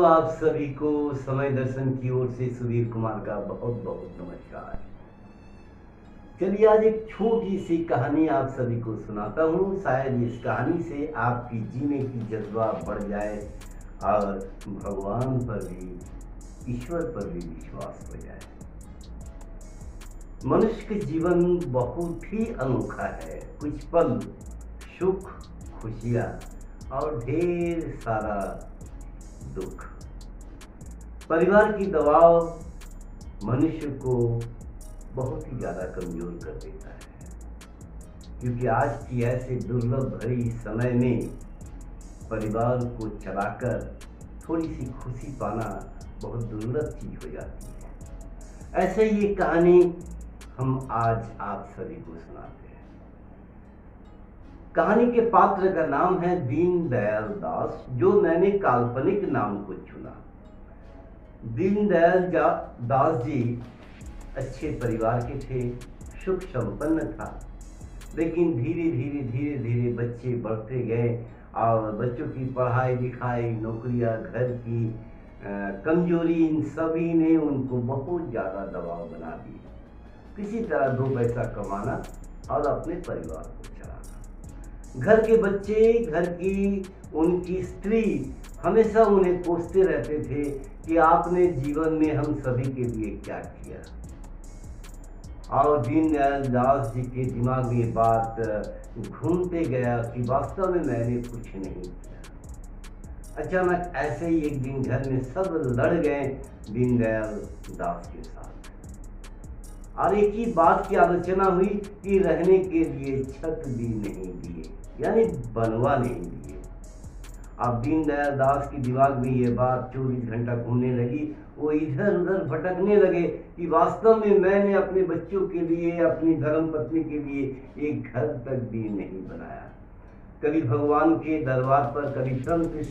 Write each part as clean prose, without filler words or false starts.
आप सभी को समय दर्शन की ओर से सुधीर कुमार का बहुत बहुत नमस्कार। चलिए आज एक छोटी सी कहानी आप सभी को सुनाता हूँ। शायद इस कहानी से आपकी जीने की जज्बा बढ़ जाए और भगवान पर भी, ईश्वर पर भी विश्वास हो जाए। मनुष्य का जीवन बहुत ही अनोखा है। कुछ पल सुख, खुशियाँ और ढेर सारा दुख। परिवार की दबाव मनुष्य को बहुत ही ज़्यादा कमज़ोर कर देता है, क्योंकि आज की ऐसे दुर्लभ भरी समय में परिवार को चलाकर थोड़ी सी खुशी पाना बहुत दुर्लभ चीज़ हो जाती है। ऐसे ही एक कहानी हम आज आप सभी को सुनाते हैं। कहानी के पात्र का नाम है दीनदयाल दास, जो मैंने काल्पनिक नाम को चुना। दीनदयाल दास जी अच्छे परिवार के थे, सुख संपन्न था, लेकिन धीरे धीरे बच्चे बढ़ते गए और बच्चों की पढ़ाई लिखाई, नौकरियां, घर की कमजोरी, इन सभी ने उनको बहुत ज़्यादा दबाव बना दिया। किसी तरह दो पैसा कमाना और अपने परिवार को चलाना। घर के बच्चे, घर की उनकी स्त्री हमेशा उन्हें कोसते रहते थे कि आपने जीवन में हम सभी के लिए क्या किया। और दीनदयाल दास जी के दिमाग में ये बात घूमते गया कि वास्तव में मैंने कुछ नहीं किया। अचानक ऐसे ही एक दिन घर में सब लड़ गए दीनदयाल दास के साथ, और एक ही बात की आलोचना हुई कि रहने के लिए छत भी नहीं दिए, यानी बनवा नहीं दिए। अब दीनदयाल दास की दिमाग में ये बात 24 घंटा घूमने लगी। वो इधर उधर भटकने लगे कि वास्तव में मैंने अपने बच्चों के लिए, अपनी धर्म पत्नी के लिए एक घर तक भी नहीं बनाया। कभी भगवान के दरबार पर, कभी तंत्र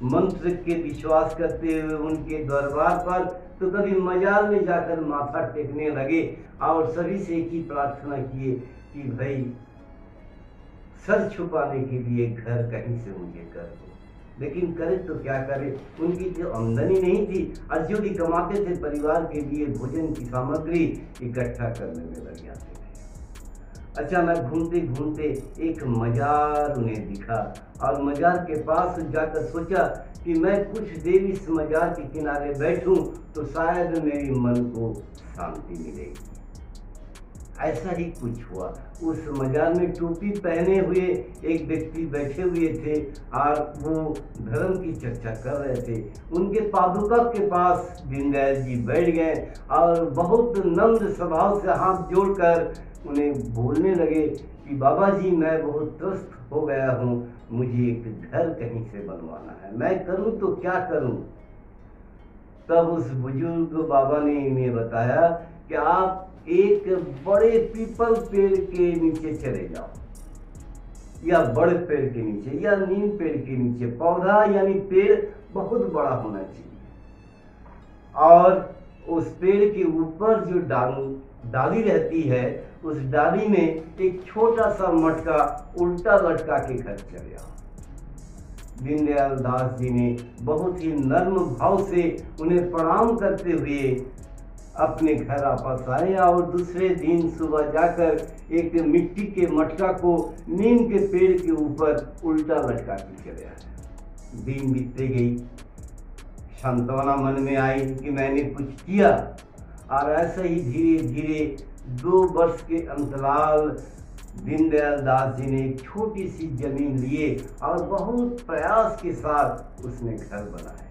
मंत्र के विश्वास करते हुए उनके दरबार पर, तो कभी मजार में जाकर माथा टेकने लगे और सभी से एक ही प्रार्थना किए कि भाई सर छुपाने के लिए घर कहीं से मुझे कर दो। लेकिन करे तो क्या करे, उनकी जो आमदनी नहीं थी और जो भी कमाते थे परिवार के लिए भोजन की सामग्री इकट्ठा करने में लग जाते थे। अचानक घूमते घूमते एक मजार उन्हें दिखा और मजार के पास जाकर सोचा कि मैं कुछ देर इस मजार के किनारे बैठूं तो शायद मेरे मन को शांति मिलेगी। ऐसा ही कुछ हुआ। उस मजार में टोपी पहने हुए एक व्यक्ति बैठे हुए थे और वो धर्म की चर्चा कर रहे थे। उनके पादुका के पास दीनदयाल जी बैठ गए और बहुत नम्र स्वभाव से हाथ जोड़कर उन्हें बोलने लगे कि बाबा जी, मैं बहुत त्रस्त हो गया हूँ, मुझे एक घर कहीं से बनवाना है, मैं करूँ तो क्या करूँ। तब उस बुजुर्ग बाबा ने इन्हें बताया कि आप एक बड़े पीपल पेड़ के नीचे चले जाओ, या बड़े पेड़ के नीचे, या नीम पेड़ के नीचे। पौधा यानी पेड़ बहुत बड़ा होना चाहिए, और उस पेड़ के ऊपर जो डाली रहती है, उस डाली में एक छोटा सा मटका उल्टा लटका के घर चले आओ। दीनदयाल दास जी ने बहुत ही नर्म भाव से उन्हें प्रणाम करते हुए अपने घर वापस आए और दूसरे दिन सुबह जाकर एक मिट्टी के मटका को नीम के पेड़ के ऊपर उल्टा लटका के चले आए। दिन बीतते गई, सांत्वना मन में आई कि मैंने कुछ किया, और ऐसे ही धीरे धीरे 2 वर्ष के अंतराल दीनदयाल दास जी ने एक छोटी सी जमीन लिए और बहुत प्रयास के साथ उसने घर बनाए।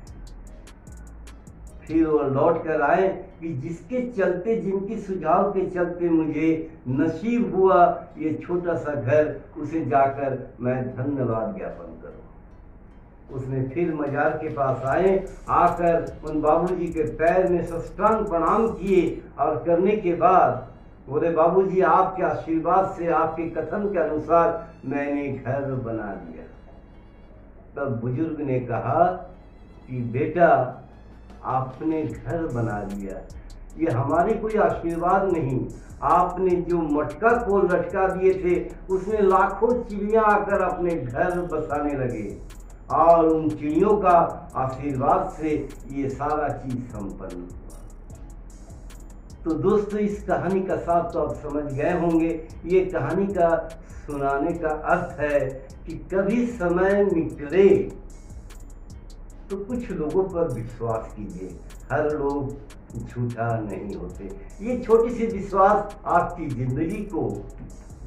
फिर वो लौट कर आए कि जिसके चलते, जिनकी सुझाव के चलते मुझे नसीब हुआ ये छोटा सा घर, उसे जाकर मैं धन्यवाद ज्ञापन करूं। उसने फिर मजार के पास आए, आकर उन बाबूजी के पैर में साष्टांग प्रणाम किए और करने के बाद बोले, बाबूजी आपके आशीर्वाद से, आपके कथन के अनुसार मैंने घर बना लिया। तब बुजुर्ग ने कहा कि बेटा, आपने घर बना लिया, ये हमारी कोई आशीर्वाद नहीं, आपने जो मटका को लटका दिए थे उसमें लाखों चिड़ियां आकर अपने घर बसाने लगे, और उन चिड़ियों का आशीर्वाद से ये सारा चीज संपन्न हुआ। तो दोस्तों, इस कहानी का साथ तो आप समझ गए होंगे। ये कहानी का सुनाने का अर्थ है कि कभी समय निकले तो कुछ लोगों पर विश्वास कीजिए। हर लोग झूठा नहीं होते। ये छोटी सी विश्वास आपकी जिंदगी को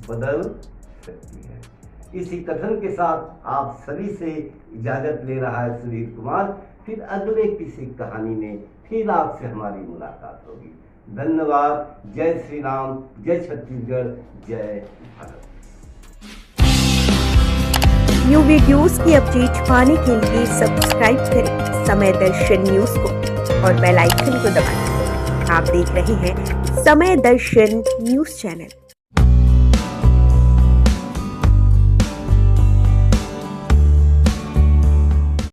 बदल सकती है। इसी कथन के साथ आप सभी से इजाजत ले रहा है सुधीर कुमार। फिर अगले किसी कहानी में फिर आपसे हमारी मुलाकात होगी। धन्यवाद। जय श्री राम, जय छत्तीसगढ़, जय भारत। न्यू वीडियोस की अपडेट पाने के लिए सब्सक्राइब करें समय दर्शन न्यूज को और बेल आइकन को दबाएं। आप देख रहे हैं समय दर्शन न्यूज चैनल।